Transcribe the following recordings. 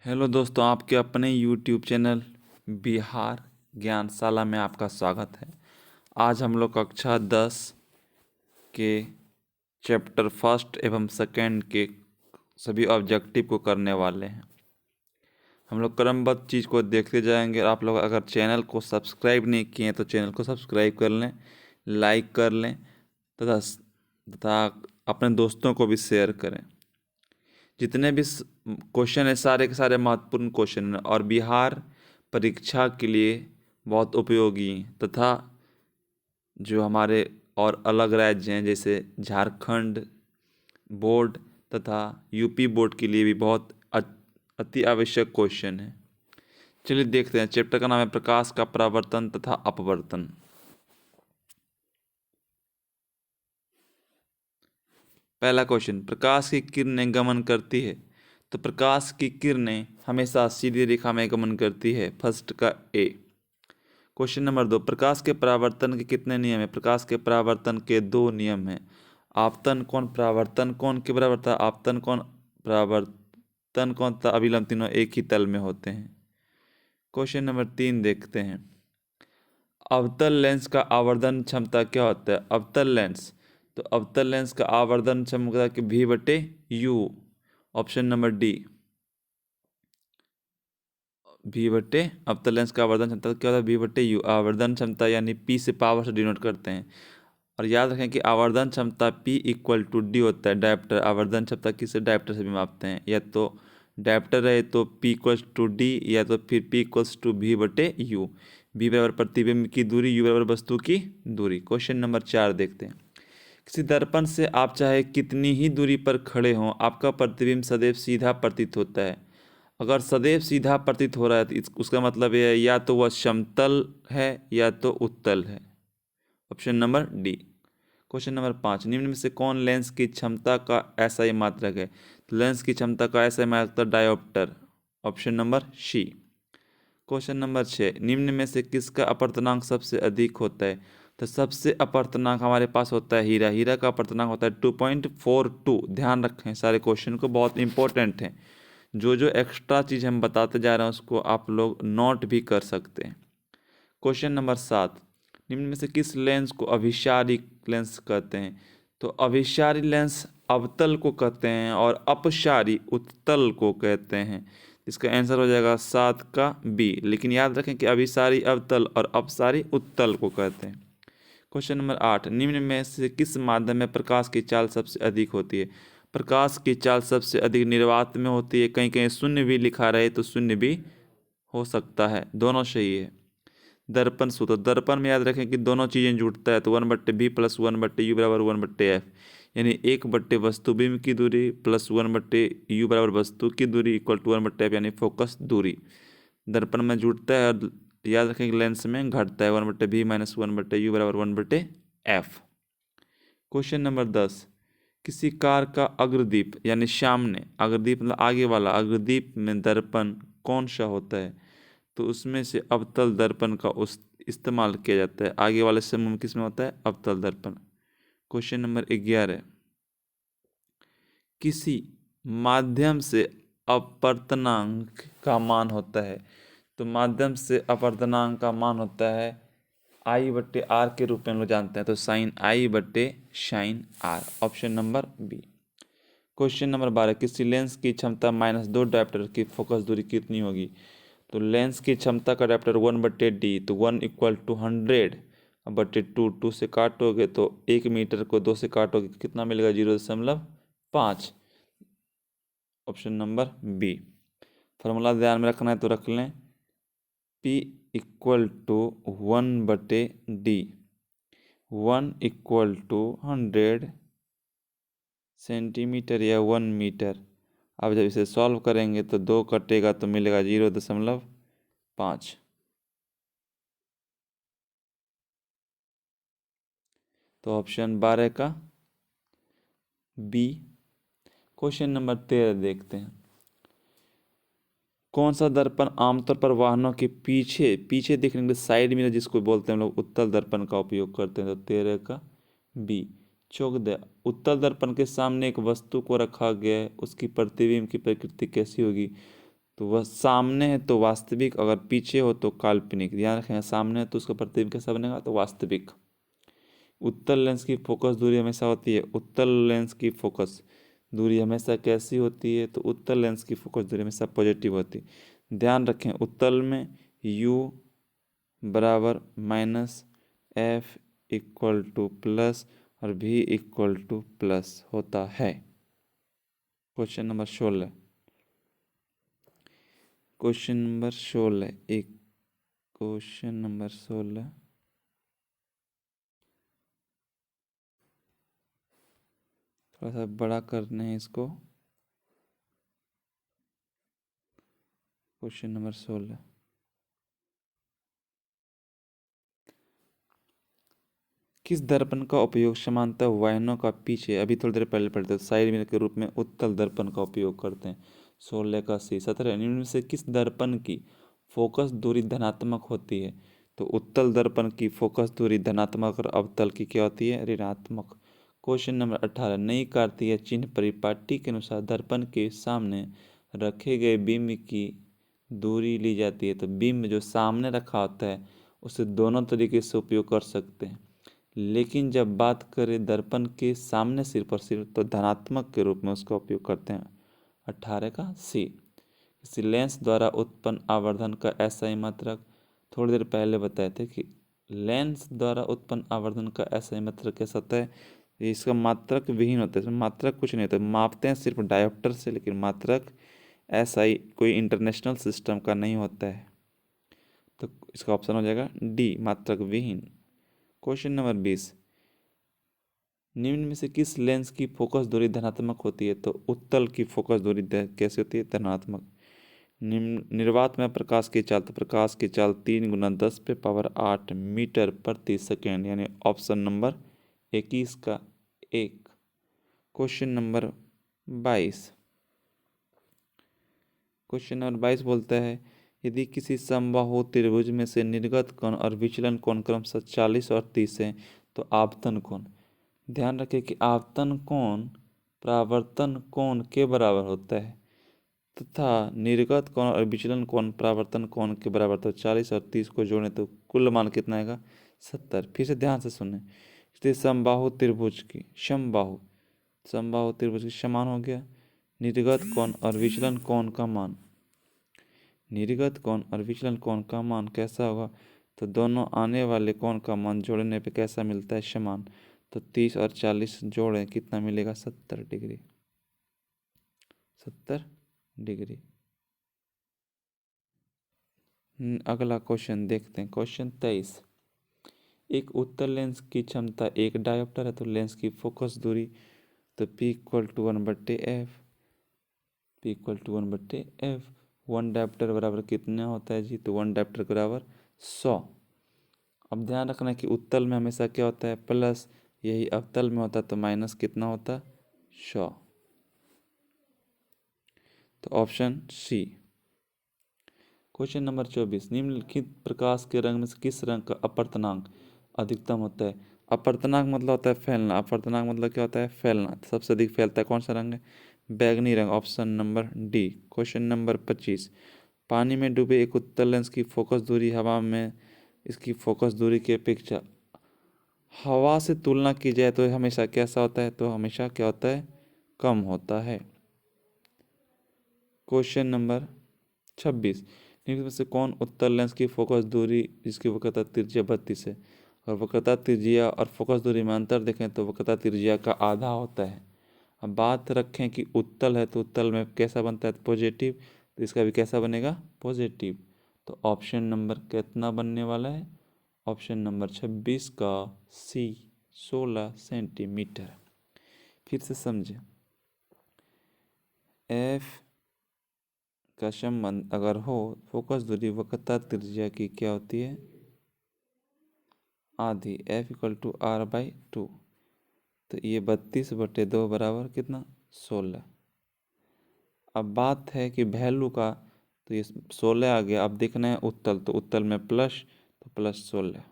Hello दोस्तों, आपके अपने यूट्यूब चैनल बिहार ज्ञानशाला में आपका स्वागत है। आज हम लोग कक्षा 10 के चैप्टर फर्स्ट एवं सेकंड के सभी ऑब्जेक्टिव को करने वाले हैं। हम लोग क्रमबद्ध चीज़ को देखते जाएंगे। आप लोग अगर चैनल को सब्सक्राइब नहीं किए हैं तो चैनल को सब्सक्राइब कर लें, लाइक कर लें तथा अपने दोस्तों को भी शेयर करें। जितने भी क्वेश्चन है सारे के सारे महत्वपूर्ण क्वेश्चन हैं और बिहार परीक्षा के लिए बहुत उपयोगी हैं तथा जो हमारे और अलग राज्य हैं जैसे झारखंड बोर्ड तथा यूपी बोर्ड के लिए भी बहुत अति आवश्यक क्वेश्चन है। चलिए देखते हैं। चैप्टर का नाम है प्रकाश का परावर्तन तथा अपवर्तन। पहला क्वेश्चन, प्रकाश की किरणें गमन करती है तो प्रकाश की किरणें हमेशा सीधी रेखा में गमन करती है। फर्स्ट का ए। क्वेश्चन नंबर 2, प्रकाश के परावर्तन के कितने नियम हैं? प्रकाश के परावर्तन के 2 नियम हैं। आपतन कोण परावर्तन कोण के बराबर था। आपतन कोण परावर्तन कोण तथा अभिलंब तीनों एक ही तल में होते हैं। क्वेश्चन नंबर 3 देखते हैं। अवतल लेंस का आवर्धन क्षमता क्या होता है? अवतल लेंस, तो अवतल लेंस का आवर्धन क्षमता कि V/U। Option number D, V/, अवतल लेंस का आवर्धन क्षमता क्या होता है? V/U। आवर्धन क्षमता यानी P से पावर से डिनोट करते हैं। और याद रखें कि आवर्धन क्षमता P = D होता है। डायप्टर आवर्धन क्षमता किसे डायप्टर से भी मापते हैं, या तो डायप्टर रहे तो P = D या तो फिर P = V/U। V बराबर प्रतिबिंब की दूरी, U बराबर वस्तु की दूरी। क्वेश्चन नंबर 4 देखते हैं। किसी दर्पण से आप चाहे कितनी ही दूरी पर खड़े हों, आपका प्रतिबिंब सदैव सीधा प्रतीत होता है। अगर सदैव सीधा प्रतीत हो रहा है तो उसका मतलब यह है या तो वह समतल है या तो उत्तल है। Option number D. Question number 5, निम्न में से कौन लेंस की क्षमता का SI मात्रक है? तो लेंस की क्षमता का SI मात्रक dioptre. Option number C. Question number 6, निम्न में से किसका अपवर्तनांक सबसे अधिक होता है? तो सबसे अपवर्तनांक हमारे पास होता है हीरा। हीरा का अपवर्तनांक होता है 2.42। ध्यान रखें, सारे क्वेश्चन को बहुत इंपॉर्टेंट हैं। जो एक्स्ट्रा चीज़ हम बताते जा रहे हैं उसको आप लोग नोट भी कर सकते हैं। क्वेश्चन नंबर 7, निम्न में से किस लेंस को अभिसारी लेंस कहते हैं? तो अभिसारी लेंस अवतल को कहते हैं और अपसारी उत्तल को कहते हैं। इसका आंसर हो जाएगा 7 का बी। लेकिन याद रखें कि अभिसारी अवतल और अपसारी उत्तल को कहते हैं। क्वेश्चन नंबर 8, निम्न में से किस माध्यम में प्रकाश की चाल सबसे अधिक होती है? प्रकाश की चाल सबसे अधिक निर्वात में होती है। कहीं कहीं शून्य भी लिखा रहे तो शून्य भी हो सकता है, दोनों सही है। दर्पण सूत्र, दर्पण में याद रखें कि दोनों चीज़ें जुड़ता है तो 1/b + 1/u बराबर 1/f, यानी 1/, वस्तुबिंब की दूरी प्लस 1/u बराबर वस्तु की दूरी इक्वल टू 1/f यानी फोकस दूरी। दर्पण में जुड़ता है और याद रखें कि लेंस में घटता है 1/b - 1/u बराबर 1/f। क्वेश्चन नंबर 10, किसी कार का अग्रदीप यानी सामने, अग्रदीप मतलब आगे वाला, अग्रदीप में दर्पण कौन सा होता है? तो उसमें से अवतल दर्पण का इस्तेमाल किया जाता है। आगे वाले समूह में किस में होता है? अवतल दर्पण। क्वेश्चन नंबर 11, किसी माध्यम से अपवर्तनांक का मान होता है? तो माध्यम से अपवर्तनांक का मान होता है I/R के रूप में हम लोग जानते हैं, तो sin I/sin R। Option number B. Question number 12, किसी लेंस की क्षमता -2 डायप्टर की फोकस दूरी कितनी होगी? तो लेंस की क्षमता का डायप्टर 1/d, तो 1 = 100/2। 2 से काटोगे तो 1 मीटर को 2 से काटोगे कितना मिलेगा? 0.5। Option number B. फॉर्मूला ध्यान में रखना है तो रख लें, P = 1/d, 1 = 100 सेंटीमीटर या 1 मीटर। अब जब इसे सॉल्व करेंगे तो 2 कटेगा तो मिलेगा 0.5। तो ऑप्शन 12 का बी। क्वेश्चन नंबर 13 देखते हैं। कौन सा दर्पण आमतौर पर वाहनों के पीछे पीछे देखने के लिए साइड मिरर जिसको बोलते हैं हम लोग उत्तल दर्पण का उपयोग करते हैं? तो 13 का बी। चौक दे, उत्तल दर्पण के सामने एक वस्तु को रखा गया है, उसकी प्रतिबिंब की प्रकृति कैसी होगी? तो वह सामने है तो वास्तविक, अगर पीछे हो तो काल्पनिक। ध्यान रखें, सामने है तो उसका प्रतिबिंब कैसा बनेगा, तो वास्तविक। उत्तल लेंस की फोकस दूरी हमेशा होती है, उत्तल लेंस की फोकस दूरी हमेशा कैसी होती है, तो उत्तल लेंस की फोकस दूरी हमेशा पॉजिटिव होती है। ध्यान रखें, उत्तल में u बराबर minus F equal two plus और v इक्वल टू प्लस होता है। क्वेश्चन नंबर 16, क्वेश्चन नंबर 16, एक क्वेश्चन नंबर 16, थोड़ा सा बड़ा करने हैं इसको। क्वेश्चन नंबर 16, किस दर्पण का उपयोग समांतर वाहिनियों का पीछे, अभी थोड़ी देर पहले पढ़ते थे, साइड मिरर के रूप में उत्तल दर्पण का उपयोग करते हैं। 16 का सी। 17, निम्न में से किस दर्पण की फोकस दूरी धनात्मक होती है, तो उत्तल दर्पण की फोकस दूरी धनात्मक और अवतल की क्या होती है, ऋणात्मक। क्वेश्चन नंबर 18, नई कार्तीय चिन्ह परिपाटी के अनुसार दर्पण के सामने रखे गए बिंब की दूरी ली जाती है। तो बिंब जो सामने रखा होता है उसे दोनों तरीके से उपयोग कर सकते हैं, लेकिन जब बात करें दर्पण के सामने सिर्फ और सिर्फ, तो धनात्मक के रूप में उसका उपयोग करते हैं। 18 का सी। किसी लेंस द्वारा उत्पन्न आवर्धन का SI मात्रक, थोड़ी देर पहले बताए थे कि लेंस द्वारा उत्पन्न आवर्धन का SI मात्रक कैसा होता है, इसका मात्रक विहीन होता है, इसमें मात्रक कुछ नहीं होता, मापते हैं सिर्फ डायोप्टर से, लेकिन मात्रक SI कोई इंटरनेशनल सिस्टम का नहीं होता है। तो इसका ऑप्शन हो जाएगा डी, मात्रक विहीन। क्वेश्चन नंबर 20, निम्न में से किस लेंस की फोकस दूरी धनात्मक होती है, तो उत्तल की फोकस दूरी कैसे होती है, धनात्मक। निम्न निर्वात में प्रकाश की चाल, तो प्रकाश की चाल 3 गुना 10 पे पावर 8 मीटर प्रति सेकेंड, यानी ऑप्शन नंबर 21 का 1। क्वेश्चन नंबर 22, क्वेश्चन नंबर 22 बोलता है, यदि किसी समबाहु त्रिभुज में से निर्गत कोण और विचलन कोण क्रमशः 40 और 30 है, तो आपतन कोण। ध्यान रखें कि आपतन कोण परावर्तन कोण के बराबर होता है, तथा निर्गत कोण और विचलन कोण परावर्तन कोण के बराबर। तो 40 और 30 को जोड़ें तो कुल मान कितना आएगा, 70। फिर से ध्यान से सुने, इसलिए समबाहु त्रिभुज की समबाहु त्रिभुज की समान हो गया निर्गत कोण और विचलन कोण का मान। निर्गत कोण और विचलन कोण का मान कैसा होगा, तो दोनों आने वाले कोण का मान जोड़ने पे कैसा मिलता है, समान। तो 30 और 40 जोड़ें कितना मिलेगा, 70 डिग्री, 70 डिग्री। अगला क्वेश्चन देखते हैं, क्वेश्चन 23, एक उत्तल लेंस की क्षमता एक डायोप्टर है, तो लेंस की फोकस दूरी, तो P equal to 1/f, P equal to 1/f। 1 dioptre बराबर कितना होता है जी, तो 1 डायोप्टर बराबर 100। अब ध्यान रखना कि उत्तल में हमेशा क्या होता है, प्लस, यही अवतल में होता है तो माइनस कितना होता, 100। तो ऑप्शन सी। क्वेश्चन नंबर 24, निम्नलिखित प्रकाश के रंग में से किस रंग का अपवर्तनांक अधिकतम होता है। अपवर्तनांक मतलब होता है फैलना, अपवर्तनांक मतलब क्या होता है, फैलना। सबसे अधिक फैलता है कौन सा रंग है, बैगनी रंग, option number D. Question number 25, पानी में डूबे एक उत्तल लेंस की फोकस दूरी हवा में इसकी फोकस दूरी की अपेक्षा हवा से तुलना की जाए तो हमेशा कैसा होता है, तो हमेशा क्या होता है, कम होता है। क्वेश्चन नंबर 26, निम्न में से कौन उत्तल लेंस की फोकस दूरी जिसकी वक्रता त्रिज्या 32 है, और वक्रता त्रिज्या और फोकस दूरी में अंतर देखें तो वक्रता त्रिज्या का आधा होता है। अब बात रखें कि उत्तल है तो उत्तल में कैसा बनता है, पॉजिटिव, तो इसका भी कैसा बनेगा, पॉजिटिव। तो ऑप्शन नंबर कितना बनने वाला है, ऑप्शन नंबर 26 का सी, 16 सेंटीमीटर। फिर से समझे, एफ का संबंध अगर हो, फोकस दूरी वक्रता त्रिज्या की क्या होती है, आधी, एफ इक्वल टू r/2। तो ये 32/2 बराबर कितना, 16। अब बात है कि वैल्यू का, तो ये 16 आ गया। अब देखना है उत्तल, तो उत्तल में प्लस, तो प्लस 16,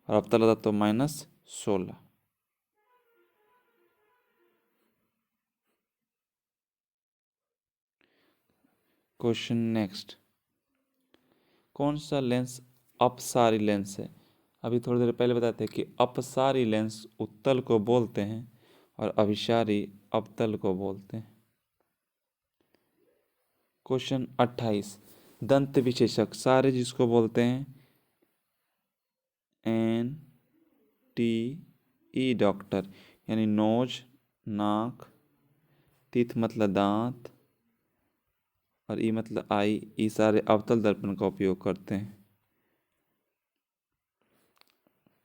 और अवतल आता तो -16। क्वेश्चन नेक्स्ट, कौन सा लेंस अपसारी लेंस है? अभी थोड़ी देर पहले बताते हैं कि अपसारी लेंस उत्तल को बोलते हैं और अभिसारी अवतल को बोलते हैं। क्वेश्चन 28, दंत विशेषज्ञ सारे जिसको बोलते हैं NTE डॉक्टर, यानी नोज, नाक, तीथ मतलब दांत और ई मतलब आई, ये सारे अवतल दर्पण का उपयोग करते हैं।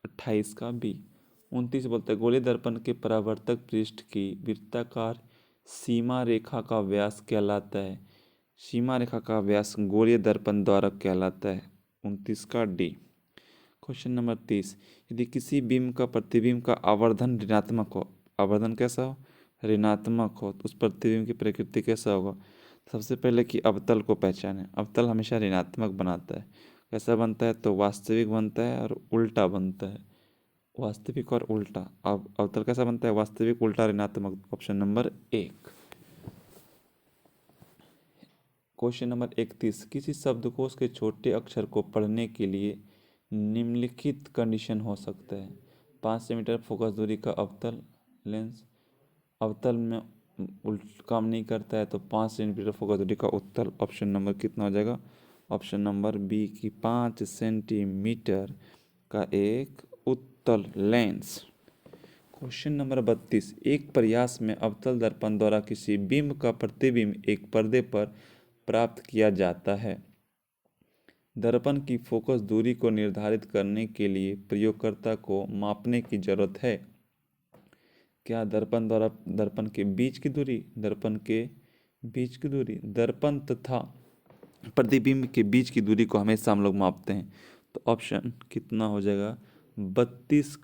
28 का बी। 29 बोलते हैं गोलीय दर्पण के परावर्तक पृष्ठ की वृत्ताकार सीमा रेखा का व्यास कहलाता है। सीमा रेखा का व्यास गोलीय दर्पण द्वारा कहलाता है। 29 का डी। क्वेश्चन नंबर 30, यदि किसी बीम का प्रतिबिंब का आवर्धन ऋणात्मक हो, आवर्धन कैसा हो? ऋणात्मक हो, तो उस प्रतिबिंब की प्रकृति कैसा होगा? सबसे पहले कि अवतल को पहचाने। अवतल हमेशा ऋणात्मक बनाता है। कैसा बनता है? तो वास्तविक बनता है और उल्टा बनता है। वास्तविक और उल्टा। अब अवतल कैसा बनता है? वास्तविक, उल्टा, ऋणात्मक। Option number 1। क्वेश्चन नंबर 31, किसी शब्दकोश के छोटे अक्षर को पढ़ने के लिए निम्नलिखित कंडीशन हो सकता है। 5 सेंटीमीटर फोकस दूरी का अवतल लेंस, अवतल में काम नहीं करता है तो 5 सेंटीमीटर फोकस दूरी का उत्तल। ऑप्शन नंबर कितना हो जाएगा? ऑप्शन नंबर बी की 5 सेंटीमीटर का एक उत्तल लेंस। क्वेश्चन नंबर 32, एक प्रयास में अवतल दर्पण द्वारा किसी बिंब का प्रतिबिंब एक पर्दे पर प्राप्त किया जाता है। दर्पण की फोकस दूरी को निर्धारित करने के लिए प्रयोगकर्ता को मापने की जरूरत है। क्या दर्पण द्वारा दर्पण के बीच की दूरी, दर्पण के बीच की दूरी, दर्पण तथा प्रतिबिंब के बीच की दूरी को हमेशा हम लोग मापते हैं। तो ऑप्शन कितना हो जाएगा? 32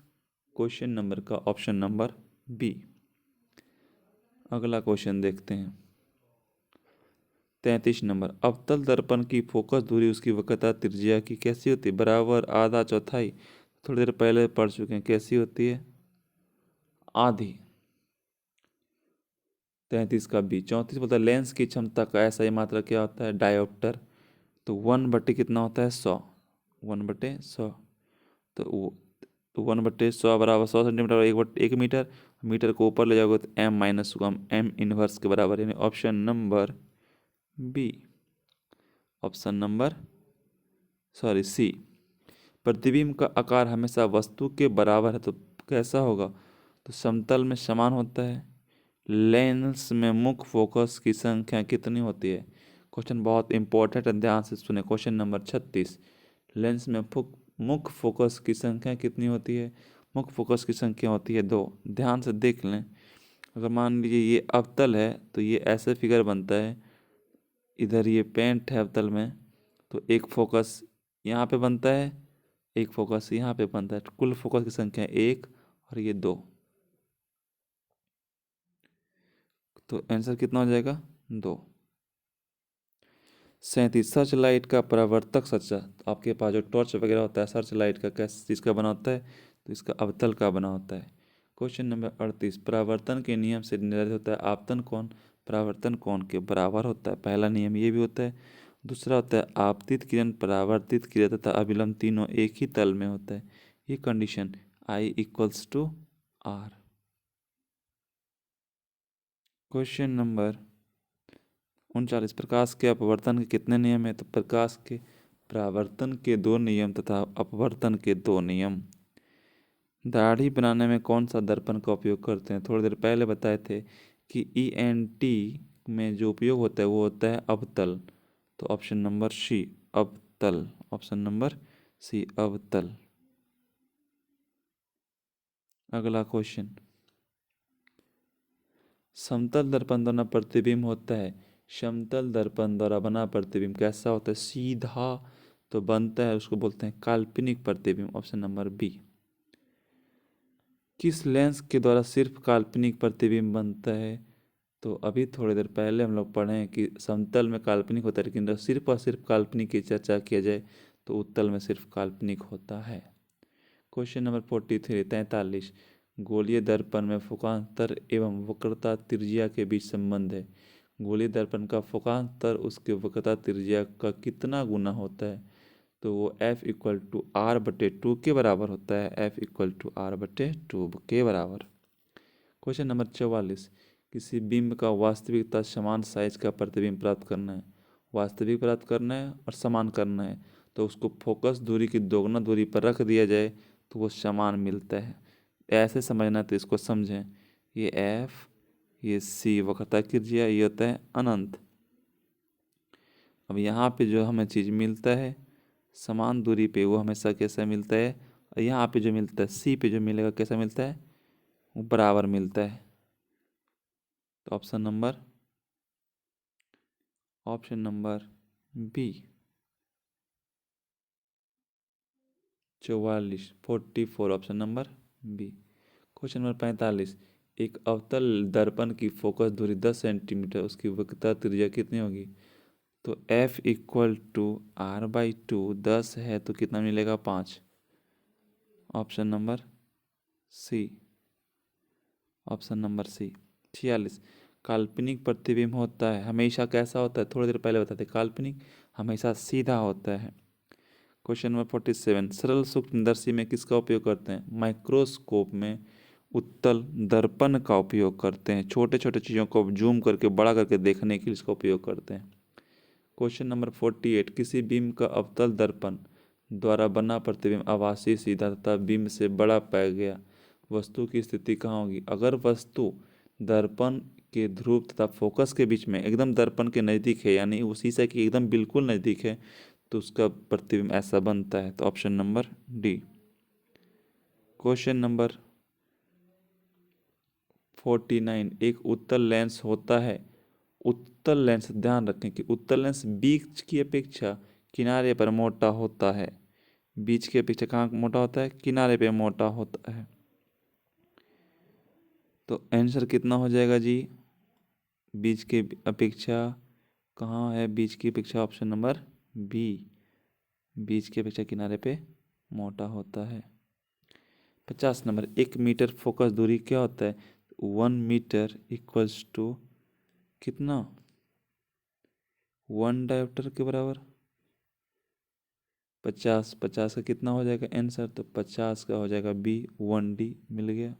क्वेश्चन नंबर का ऑप्शन नंबर बी। अगला क्वेश्चन देखते हैं। 33 नंबर, अवतल दर्पण की फोकस दूरी उसकी वक्रता त्रिज्या की कैसी होती है? बराबर, आधा, चौथाई। थोड़ी देर पहले पढ़ चुके हैं। कैसी होती है? आधी। 33 का बी। 34 बोलता है लेंस की क्षमता का ऐसा ही मात्रा क्या होता है? डायोप्टर। तो 1/, कितना होता है? 100। 1/100। तो 1/100 बराबर 100 सेंटीमीटर और 1 मीटर। मीटर को ऊपर ले जाओगे तो m-1 m इनवर्स के बराबर, यानी option number B. Option number C. प्रतिबिंब का आकार हमेशा वस्तु के बराबर है तो कैसा होगा? तो समतल में समान होता है। लेंस में मुख्य फोकस की संख्या कितनी होती है? क्वेश्चन बहुत इंपॉर्टेंट है, ध्यान से सुने। क्वेश्चन नंबर 36, लेंस में मुख्य फोकस की संख्या कितनी होती है? मुख्य फोकस की संख्या होती है 2। ध्यान से देख लें। अगर मान लीजिए ये अवतल है तो ये ऐसे फिगर बनता है, इधर ये पेंट है अवतल में, तो एक फोकस यहाँ पे बनता है, एक फोकस यहाँ पे बनता है। कुल फोकस की संख्या 1 और ये 2, तो आंसर कितना हो जाएगा? 2। 37, सर्च लाइट का परावर्तक सच्चा। आपके पास जो टॉर्च वगैरह होता है सर्च लाइट का कैसे चीज़ का बना होता है? तो इसका अवतल का बना होता है। क्वेश्चन नंबर 38, परावर्तन के नियम से निर्धारित होता है आपतन कोण परावर्तन कोण के बराबर होता है। पहला नियम ये भी होता है। दूसरा होता है आपतित किरण, परावर्तित किरण तथा अभिलंब तीनों एक ही तल में होता है। ये condition I = R। Question number 39, प्रकाश के अपवर्तन के कितने नियम है? तो प्रकाश के परावर्तन के 2 नियम तथा अपवर्तन के 2 नियम। दाढ़ी बनाने में कौन सा दर्पण का उपयोग करते हैं? थोड़ी देर पहले बताए थे कि ENT में जो उपयोग होता है वो होता है अवतल। तो ऑप्शन नंबर सी, अवतल। ऑप्शन नंबर सी, अवतल। अगला क्वेश्चन, समतल दर्पण द्वारा प्रतिबिंब होता है। समतल दर्पण द्वारा बना प्रतिबिंब कैसा होता है? सीधा तो बनता है, उसको बोलते हैं काल्पनिक प्रतिबिंब। Option number B. किस लेंस के द्वारा सिर्फ काल्पनिक प्रतिबिंब बनता है? तो अभी थोड़ी देर पहले हम लोग पढ़े हैं कि समतल में काल्पनिक होता है, लेकिन सिर्फ और सिर्फ काल्पनिक की चर्चा किया जाए तो उत्तल में सिर्फ काल्पनिक होता है। क्वेश्चन नंबर 43, गोलीय दर्पण में फोकांतर एवं वक्रता त्रिज्या के बीच संबंध है। गोलीय दर्पण का फोकांतर उसके वक्रता त्रिज्या का कितना गुना होता है, तो वो F=R/2 के बराबर होता है, F=R/2 के बराबर। क्वेश्चन नंबर 44, किसी बिंब का वास्तविकता समान साइज का प्रतिबिंब प्राप्त करना है, वास्तविक प्राप्त करना है और समान करना है, तो उसको फोकस दूरी की दोगुना दूरी पर रख दिया जाए तो वो समान मिलता है। ऐसे समझना तो इसको समझें, ये F, ये C वक्रता त्रिज्या, ये होता है अनंत। अब यहाँ पे जो हमें चीज़ मिलता है समान दूरी पे, वो हमेशा कैसा मिलता है, और यहाँ पे जो मिलता है C पे जो मिलेगा कैसा मिलता है, वो बराबर मिलता है। तो option number B 44 option number B. Question number 45, एक अवतल दर्पण की फोकस दूरी 10 सेंटीमीटर, उसकी वक्रता त्रिज्या कितनी होगी, तो F=R/2, 10 है तो कितना मिलेगा 5, option number C, option number C. 46, काल्पनिक प्रतिबिंब होता है हमेशा कैसा होता है, थोड़ी देर पहले बताते, काल्पनिक हमेशा सीधा होता है। क्वेश्चन नंबर 47, सरल सूक्ष्मदर्शी में किसका उपयोग करते हैं, माइक्रोस्कोप में उत्तल दर्पण का उपयोग करते हैं, छोटे छोटे चीज़ों को जूम करके बड़ा करके देखने के लिए इसका उपयोग करते हैं। क्वेश्चन नंबर 48, किसी बिंब का अवतल दर्पण द्वारा बना प्रतिबिंब आभासी सीधा तथा बिंब से बड़ा पाया गया वस्तु की स्थिति कहाँ होगी, अगर वस्तु दर्पण के ध्रुव तथा फोकस के बीच में एकदम दर्पण के नज़दीक है, यानी वो शीशे के एकदम बिल्कुल नज़दीक है, तो उसका प्रतिबिंब ऐसा बनता है, तो option number D. Question number 49, एक उत्तल लेंस होता है, उत्तल लेंस, ध्यान रखें कि उत्तल लेंस बीच की अपेक्षा किनारे पर मोटा होता है, बीच की अपेक्षा कहाँ मोटा होता है, किनारे पे मोटा होता है। तो आंसर कितना हो जाएगा जी, बीच के अपेक्षा कहाँ है, बीच की अपेक्षा ऑप्शन नंबर बी, बीच की अपेक्षा किनारे पे मोटा होता है। 50 नंबर, 1 मीटर फोकस दूरी क्या होता है, 1 मीटर इक्वल्स टू कितना, 1 डायोप्टर के बराबर। 50 का कितना हो जाएगा आंसर, तो 50 का हो जाएगा बी, 1D मिल गया।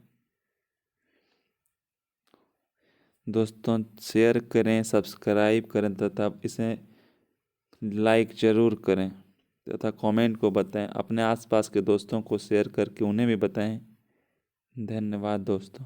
दोस्तों शेयर करें, सब्सक्राइब करें तथा इसे लाइक ज़रूर करें तथा कमेंट को बताएं, अपने आसपास के दोस्तों को शेयर करके उन्हें भी बताएं। धन्यवाद दोस्तों।